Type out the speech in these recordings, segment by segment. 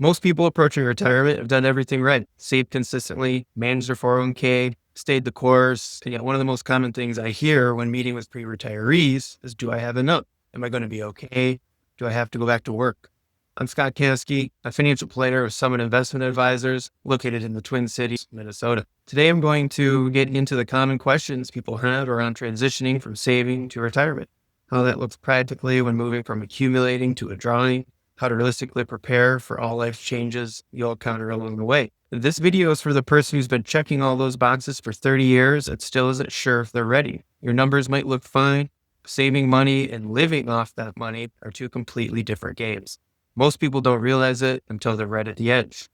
Most people approaching retirement have done everything right, saved consistently, managed their 401k, stayed the course. And yet one of the most common things I hear when meeting with pre-retirees is, do I have enough? Am I going to be okay? Do I have to go back to work? I'm Scott Caskey, a financial planner with Summit Investment Advisors located in the Twin Cities, Minnesota. Today, I'm going to get into the common questions people have around transitioning from saving to retirement, how that looks practically when moving from accumulating to withdrawing, how to realistically prepare for all life changes you'll encounter along the way. This video is for the person who's been checking all those boxes for 30 years and still isn't sure if they're ready. Your numbers might look fine. Saving money and living off that money are two completely different games. Most people don't realize it until they're right at the edge.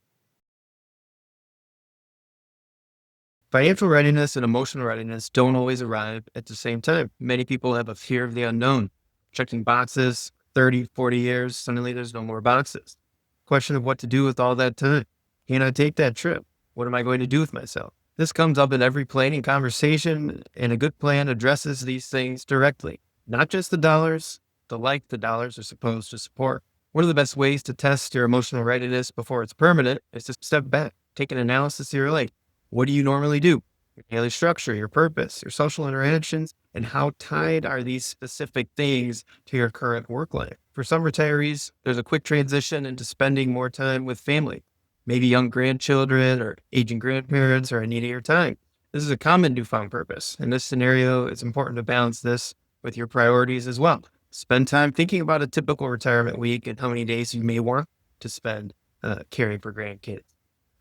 Financial readiness and emotional readiness don't always arrive at the same time. Many people have a fear of the unknown. Checking boxes, 30, 40 years, suddenly there's no more boxes. Question of what to do with all that time. Can I take that trip? What am I going to do with myself? This comes up in every planning conversation, and a good plan addresses these things directly. Not just the dollars, the life the dollars are supposed to support. One of the best ways to test your emotional readiness before it's permanent is to step back, take an analysis of your life. What do you normally do? Your daily structure, your purpose, your social interactions, and how tied are these specific things to your current work life? For some retirees, there's a quick transition into spending more time with family, maybe young grandchildren or aging grandparents or a needier time. This is a common newfound purpose. In this scenario, it's important to balance this with your priorities as well. Spend time thinking about a typical retirement week and how many days you may want to spend caring for grandkids,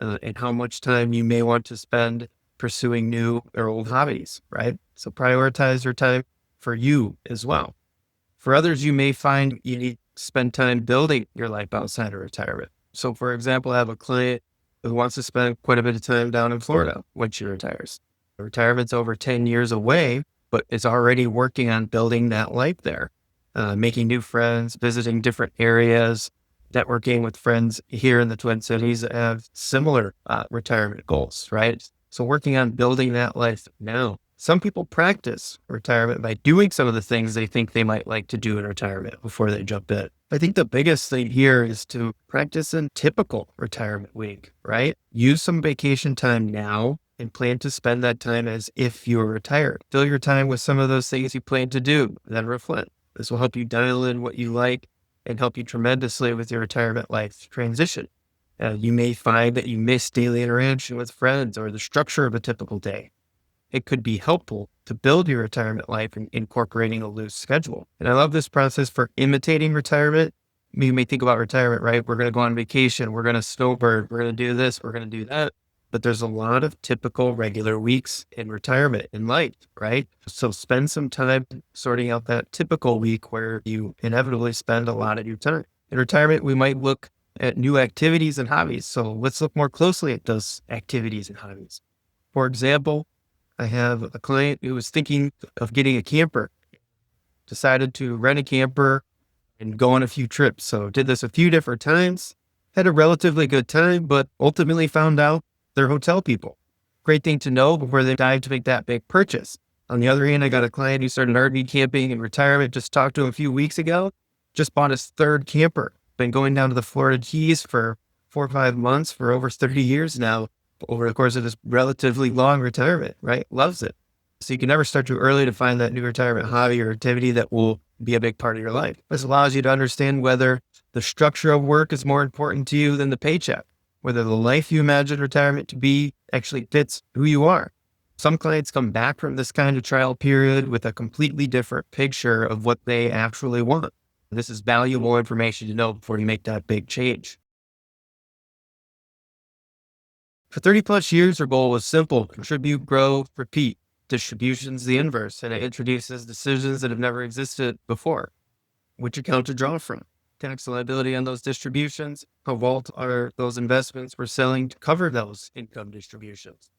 and how much time you may want to spend pursuing new or old hobbies, right? So prioritize your time for you as well. For others, you may find you need to spend time building your life outside of retirement. So for example, I have a client who wants to spend quite a bit of time down in Florida when she retires. Retirement's over 10 years away, but is already working on building that life there. Making new friends, visiting different areas, networking with friends here in the Twin Cities that have similar retirement goals, right? So working on building that life now. Some people practice retirement by doing some of the things they think they might like to do in retirement before they jump in. I think the biggest thing here is to practice a typical retirement week, right? Use some vacation time now and plan to spend that time as if you were retired. Fill your time with some of those things you plan to do, then reflect. This will help you dial in what you like and help you tremendously with your retirement life transition. You may find that you miss daily interaction with friends or the structure of a typical day. It could be helpful to build your retirement life and incorporating a loose schedule. And I love this process for imitating retirement. You may think about retirement, right? We're going to go on vacation. We're going to snowbird. We're going to do this. We're going to do that. But there's a lot of typical regular weeks in retirement in life, right? So spend some time sorting out that typical week where you inevitably spend a lot of your time. In retirement, we might look at new activities and hobbies. So let's look more closely at those activities and hobbies. For example, I have a client who was thinking of getting a camper, decided to rent a camper and go on a few trips. So did this a few different times, had a relatively good time, but ultimately found out they're hotel people. Great thing to know before they dive to make that big purchase. On the other hand, I got a client who started RV camping in retirement, just talked to him a few weeks ago, just bought his third camper. Been going down to the Florida Keys for 4 or 5 months for over 30 years now, over the course of this relatively long retirement, right? Loves it. So you can never start too early to find that new retirement hobby or activity that will be a big part of your life. This allows you to understand whether the structure of work is more important to you than the paycheck, whether the life you imagine retirement to be actually fits who you are. Some clients come back from this kind of trial period with a completely different picture of what they actually want. This is valuable information to know before you make that big change. For 30 plus years, our goal was simple: contribute, grow, repeat. Distribution's the inverse, and it introduces decisions that have never existed before. Which account to draw from? Tax liability on those distributions? How vault are those investments we're selling to cover those income distributions?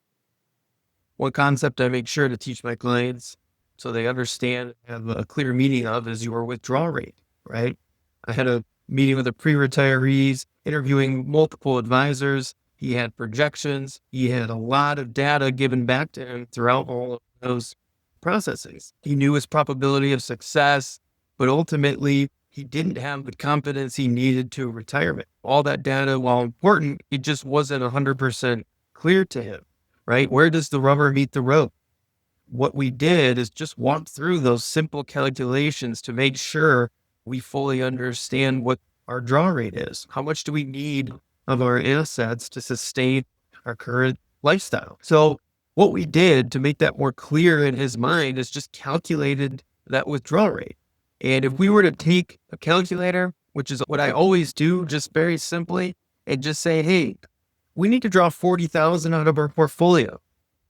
One concept I make sure to teach my clients so they understand and have a clear meaning of is your withdrawal rate, right? I had a meeting with a pre-retirees, interviewing multiple advisors. He had projections. He had a lot of data given back to him throughout all of those processes. He knew his probability of success, but ultimately he didn't have the confidence he needed to retirement. All that data, while important, it just wasn't 100% clear to him, right? Where does the rubber meet the road? What we did is just walk through those simple calculations to make sure we fully understand what our draw rate is. How much do we need of our assets to sustain our current lifestyle? So what we did to make that more clear in his mind is just calculated that withdrawal rate. And if we were to take a calculator, which is what I always do, just very simply, and just say, hey, we need to draw 40,000 out of our portfolio.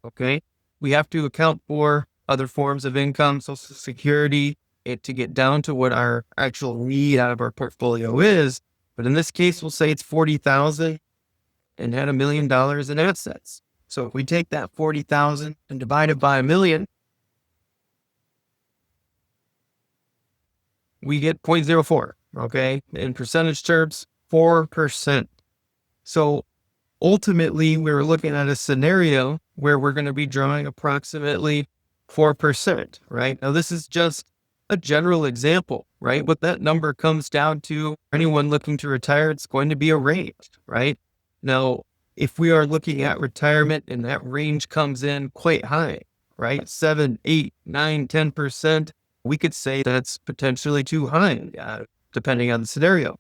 Okay. We have to account for other forms of income, Social Security, and to get down to what our actual need out of our portfolio is. But in this case, we'll say it's 40,000 and had $1 million in assets. So if we take that 40,000 and divide it by 1 million, we get 0.04. Okay. In percentage terms, 4%. So ultimately, we were looking at a scenario where we're going to be drawing approximately 4%, right? Now, this is just a general example, right? What that number comes down to, anyone looking to retire, it's going to be a range, right? Now, if we are looking at retirement and that range comes in quite high, right? 7, 8, 9, 10%, we could say that's potentially too high, depending on the scenario.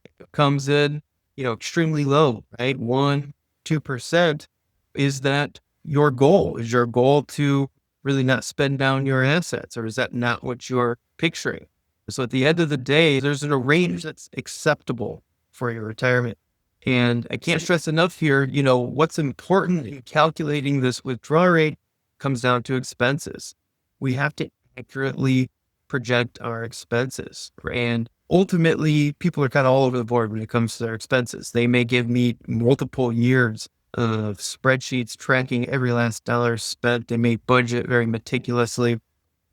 If it comes in, extremely low, right? 1, 2%. Is that your goal? Is your goal to really not spend down your assets, or is that not what you're picturing? So at the end of the day, there's a range that's acceptable for your retirement. And I can't stress enough here, what's important in calculating this withdrawal rate comes down to expenses. We have to accurately project our expenses. And ultimately, people are kind of all over the board when it comes to their expenses. They may give me multiple years of spreadsheets tracking every last dollar spent. They may budget very meticulously.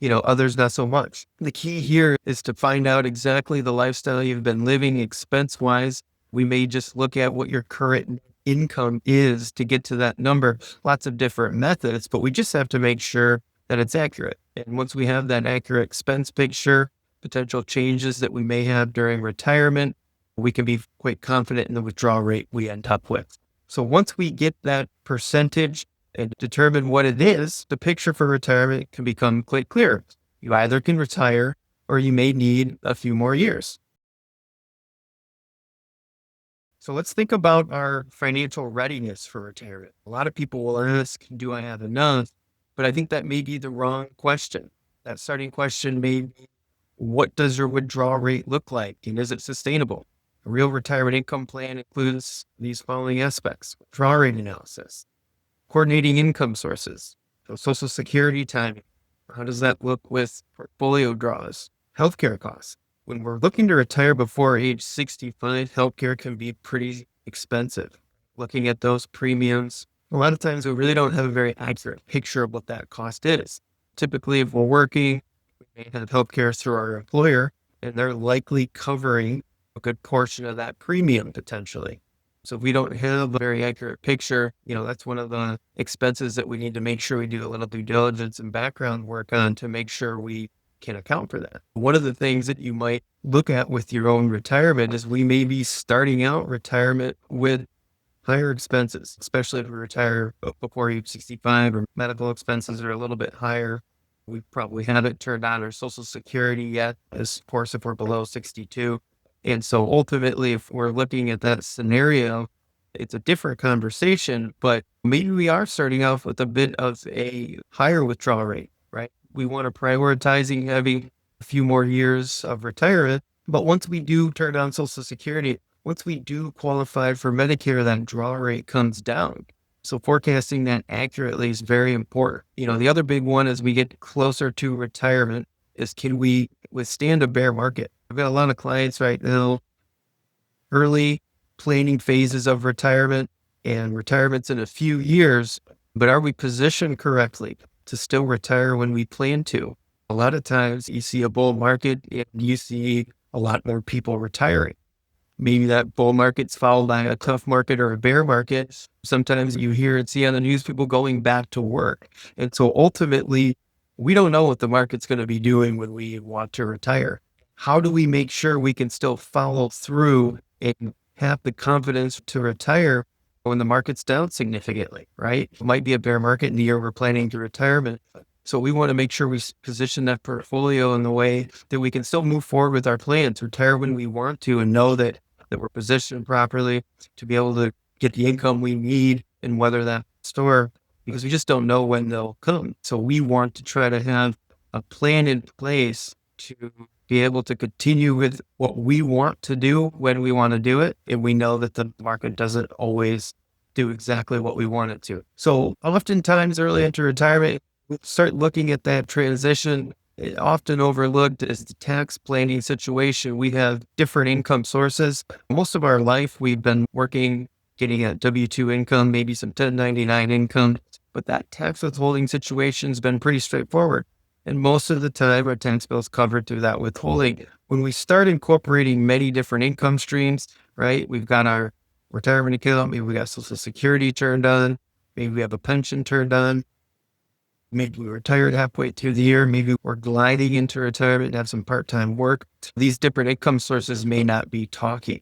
Others not so much. The key here is to find out exactly the lifestyle you've been living expense-wise. We may just look at what your current income is to get to that number. Lots of different methods, but we just have to make sure that it's accurate. And once we have that accurate expense picture, potential changes that we may have during retirement, we can be quite confident in the withdrawal rate we end up with. So once we get that percentage and determine what it is, the picture for retirement can become quite clear. You either can retire or you may need a few more years. So let's think about our financial readiness for retirement. A lot of people will ask, do I have enough? But I think that may be the wrong question. That starting question may be, what does your withdrawal rate look like? And is it sustainable? A real retirement income plan includes these following aspects: withdrawal rate analysis, coordinating income sources, so Social Security timing. How does that look with portfolio draws? Healthcare costs. When we're looking to retire before age 65, healthcare can be pretty expensive. Looking at those premiums, a lot of times we really don't have a very accurate picture of what that cost is. Typically, if we're working, we may have healthcare through our employer, and they're likely covering a good portion of that premium potentially. So if we don't have a very accurate picture, that's one of the expenses that we need to make sure we do a little due diligence and background work on to make sure we can account for that. One of the things that you might look at with your own retirement is we may be starting out retirement with higher expenses, especially if we retire before age 65 or medical expenses are a little bit higher. We probably haven't turned on our Social Security yet, of course, if we're below 62. And so ultimately, if we're looking at that scenario, it's a different conversation, but maybe we are starting off with a bit of a higher withdrawal rate, right? We want to prioritizing having a few more years of retirement. But once we do turn on Social Security, once we do qualify for Medicare, that withdrawal rate comes down. So forecasting that accurately is very important. The other big one as we get closer to retirement is, can we withstand a bear market? I've got a lot of clients right now, early planning phases of retirement, and retirement's in a few years, but are we positioned correctly to still retire when we plan to? A lot of times you see a bull market and you see a lot more people retiring. Maybe that bull market's followed by a tough market or a bear market. Sometimes you hear and see on the news people going back to work. And so ultimately, we don't know what the market's going to be doing when we want to retire. how do we make sure we can still follow through and have the confidence to retire when the market's down significantly, right? It might be a bear market in the year we're planning to retirement. So we want to make sure we position that portfolio in the way that we can still move forward with our plans, retire when we want to, and know that we're positioned properly to be able to get the income we need and weather that storm, because we just don't know when they'll come. So we want to try to have a plan in place to be able to continue with what we want to do when we want to do it. And we know that the market doesn't always do exactly what we want it to. So oftentimes early into retirement, we start looking at that transition. Often overlooked is the tax planning situation. We have different income sources. Most of our life, we've been working, getting a W-2 income, maybe some 1099 income, but that tax withholding situation has been pretty straightforward. And most of the time, our tax bill is covered through that withholding. When we start incorporating many different income streams, right? We've got our retirement account, maybe we got Social Security turned on, maybe we have a pension turned on, maybe we retired halfway through the year, maybe we're gliding into retirement and have some part-time work. These different income sources may not be talking.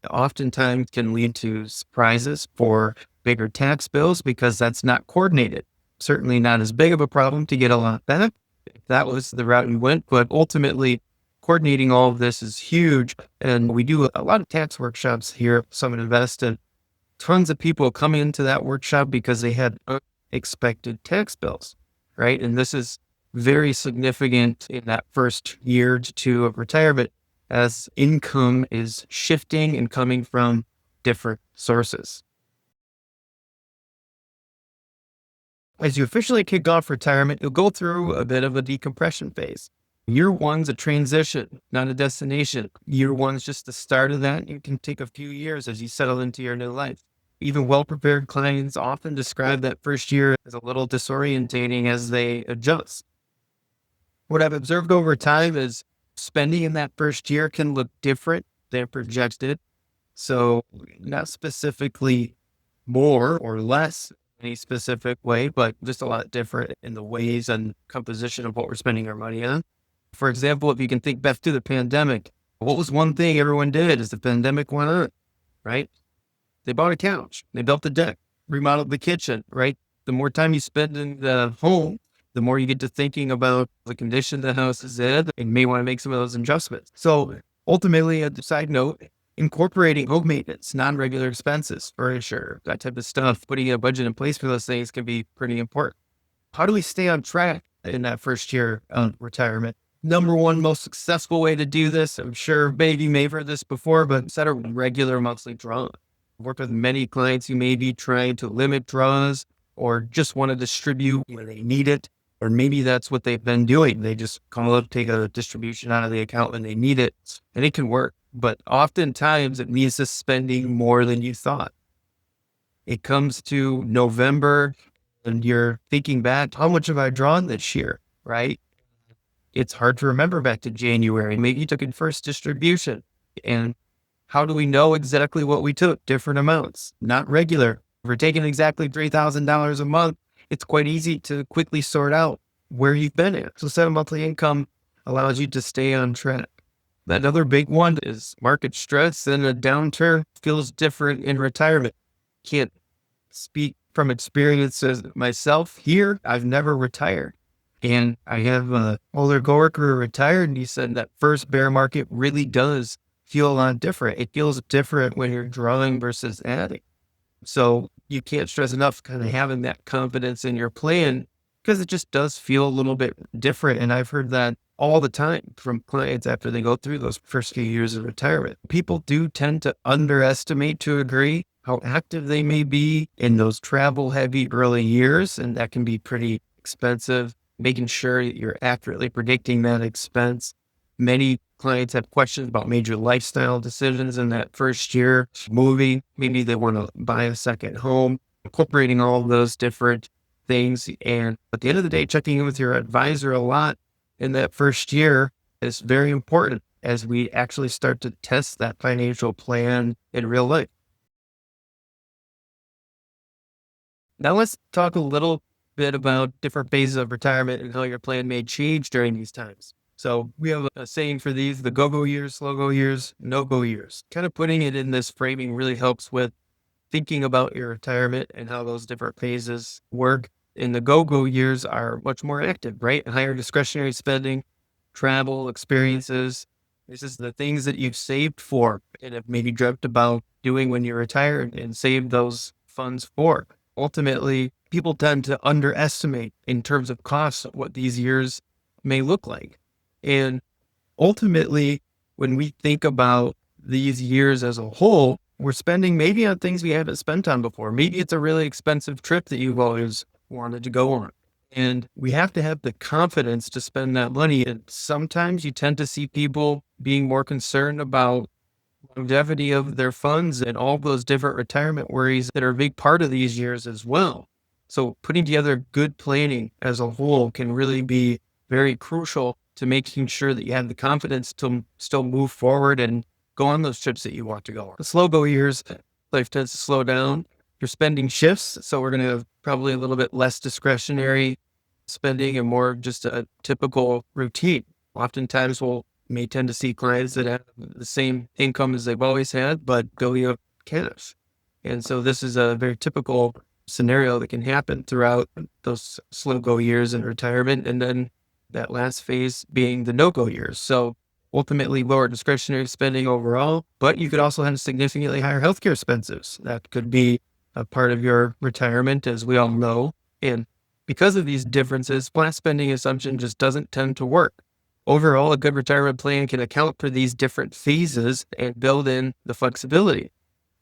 Oftentimes can lead to surprises for bigger tax bills because that's not coordinated. Certainly not as big of a problem to get a lot back if that was the route we went, but ultimately coordinating all of this is huge. And we do a lot of tax workshops here at Summit Invest, and tons of people come into that workshop because they had unexpected tax bills, right? And this is very significant in that first year to two of retirement as income is shifting and coming from different sources. As you officially kick off retirement, you'll go through a bit of a decompression phase. Year one's a transition, not a destination. Year one's just the start of that. It can take a few years as you settle into your new life. Even well-prepared clients often describe that first year as a little disorientating as they adjust. What I've observed over time is spending in that first year can look different than projected. So not specifically more or less in any specific way, but just a lot different in the ways and composition of what we're spending our money on. For example, if you can think back to the pandemic, what was one thing everyone did as the pandemic went on, right? They bought a couch, they built a deck, remodeled the kitchen, right? The more time you spend in the home, the more you get to thinking about the condition the house is in, and you may want to make some of those adjustments. So ultimately, a side note, incorporating home maintenance, non-regular expenses, furniture, that type of stuff, putting a budget in place for those things can be pretty important. How do we stay on track in that first year of retirement? Number one most successful way to do this, I'm sure maybe you may have heard this before, but set a regular monthly draw. I've worked with many clients who may be trying to limit draws or just want to distribute when they need it. Or maybe that's what they've been doing. They just call up, take a distribution out of the account when they need it, and it can work. But oftentimes it means just spending more than you thought. It comes to November and you're thinking back, how much have I drawn this year, right? It's hard to remember back to January. Maybe you took a first distribution. And how do we know exactly what we took? Different amounts, not regular. If we're taking exactly $3,000 a month, it's quite easy to quickly sort out where you've been at. So set a monthly income allows you to stay on track. Another big one is market stress, and a downturn feels different in retirement. Can't speak from experience as myself here. I've never retired. And I have an older coworker who retired, and he said that first bear market really does feel a lot different. It feels different when you're drawing versus adding. So you can't stress enough kind of having that confidence in your plan, because it just does feel a little bit different. And I've heard that all the time from clients after they go through those first few years of retirement. People do tend to underestimate, to a degree, how active they may be in those travel heavy early years. And that can be pretty expensive, making sure that you're accurately predicting that expense. Many clients have questions about major lifestyle decisions in that first year, moving, maybe they want to buy a second home, incorporating all of those different things. And at the end of the day, checking in with your advisor a lot in that first year is very important as we actually start to test that financial plan in real life. Now let's talk a little bit about different phases of retirement and how your plan may change during these times. So we have a saying for these: the go-go years, slow-go years, no-go years. Kind of putting it in this framing really helps with thinking about your retirement and how those different phases work. In the go-go years are much more active, right? Higher discretionary spending, travel, experiences. This is the things that you've saved for and have maybe dreamt about doing when you're retired and saved those funds for. Ultimately, people tend to underestimate in terms of costs what these years may look like. And ultimately, when we think about these years as a whole, we're spending maybe on things we haven't spent on before. Maybe it's a really expensive trip that you've always wanted to go on. And we have to have the confidence to spend that money. And sometimes you tend to see people being more concerned about longevity of their funds and all those different retirement worries that are a big part of these years as well. So putting together good planning as a whole can really be very crucial to making sure that you have the confidence to still move forward and go on those trips that you want to go on. The slow go years, life tends to slow down. Your spending shifts. So we're going to have probably a little bit less discretionary spending and more just a typical routine. Oftentimes we'll may tend to see clients that have the same income as they've always had, but building up cash. And so this is a very typical scenario that can happen throughout those slow go years in retirement. And then that last phase being the no go years. So ultimately lower discretionary spending overall, but you could also have significantly higher healthcare expenses. That could be a part of your retirement, as we all know. And because of these differences, flat spending assumption just doesn't tend to work. Overall, a good retirement plan can account for these different phases and build in the flexibility.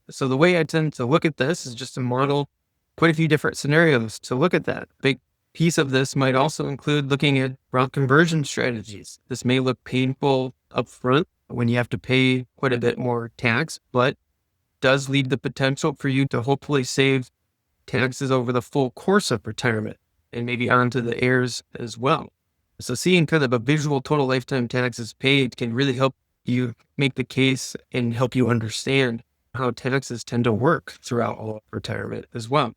So the way I tend to look at this is just to model quite a few different scenarios to look at that. Big piece of this might also include looking at Roth conversion strategies. This may look painful upfront when you have to pay quite a bit more tax, but does lead the potential for you to hopefully save taxes over the full course of retirement and maybe onto the heirs as well. So seeing kind of a visual total lifetime taxes paid can really help you make the case and help you understand how taxes tend to work throughout all of retirement as well.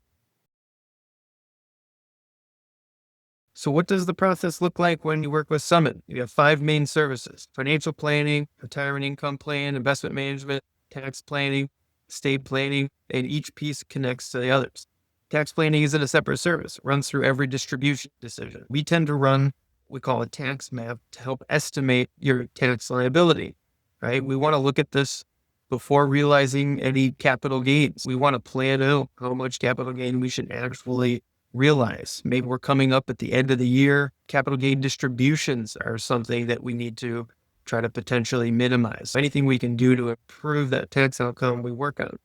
So what does the process look like when you work with Summit? You have 5 main services: financial planning, retirement income plan, investment management, tax planning, estate planning, and each piece connects to the others. Tax planning isn't a separate service. It runs through every distribution decision. We tend to run we call a tax map to help estimate your tax liability, right? We want to look at this before realizing any capital gains. We want to plan out how much capital gain we should actually realize. Maybe we're coming up at the end of the year. Capital gain distributions are something that we need to try to potentially minimize. Anything we can do to improve that tax outcome, we work on.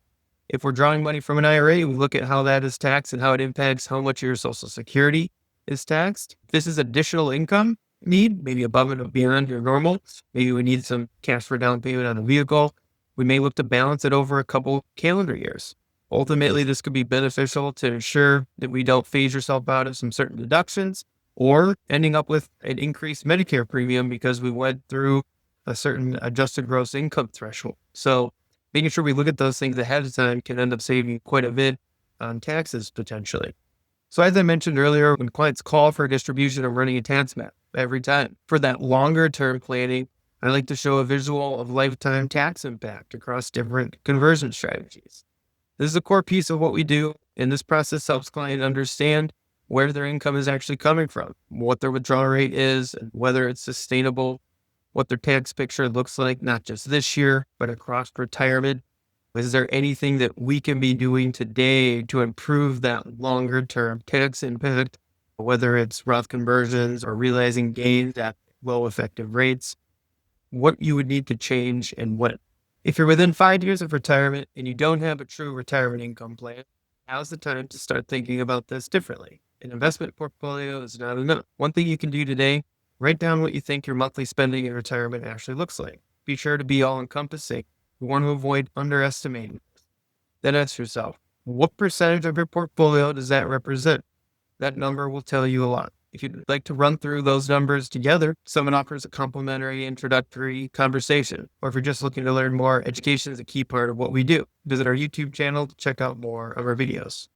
If we're drawing money from an IRA, we look at how that is taxed and how it impacts how much your Social Security is taxed. If this is additional income need, maybe above and beyond your normal, maybe we need some cash for down payment on a vehicle, we may look to balance it over a couple calendar years. Ultimately, this could be beneficial to ensure that we don't phase yourself out of some certain deductions or ending up with an increased Medicare premium because we went through a certain adjusted gross income threshold. So making sure we look at those things ahead of time can end up saving quite a bit on taxes potentially. So as I mentioned earlier, when clients call for a distribution, I'm running a tax map every time. For that longer term planning, I like to show a visual of lifetime tax impact across different conversion strategies. This is a core piece of what we do, and this process helps clients understand where their income is actually coming from, what their withdrawal rate is, and whether it's sustainable, what their tax picture looks like, not just this year, but across retirement. Is there anything that we can be doing today to improve that longer term tax impact, whether it's Roth conversions or realizing gains at low effective rates, what you would need to change and when. If you're within 5 years of retirement and you don't have a true retirement income plan, now's the time to start thinking about this differently. An investment portfolio is not enough. One thing you can do today, write down what you think your monthly spending in retirement actually looks like. Be sure to be all encompassing. You want to avoid underestimating. Then ask yourself, what percentage of your portfolio does that represent? That number will tell you a lot. If you'd like to run through those numbers together, someone offers a complimentary introductory conversation. Or if you're just looking to learn more, education is a key part of what we do. Visit our YouTube channel to check out more of our videos.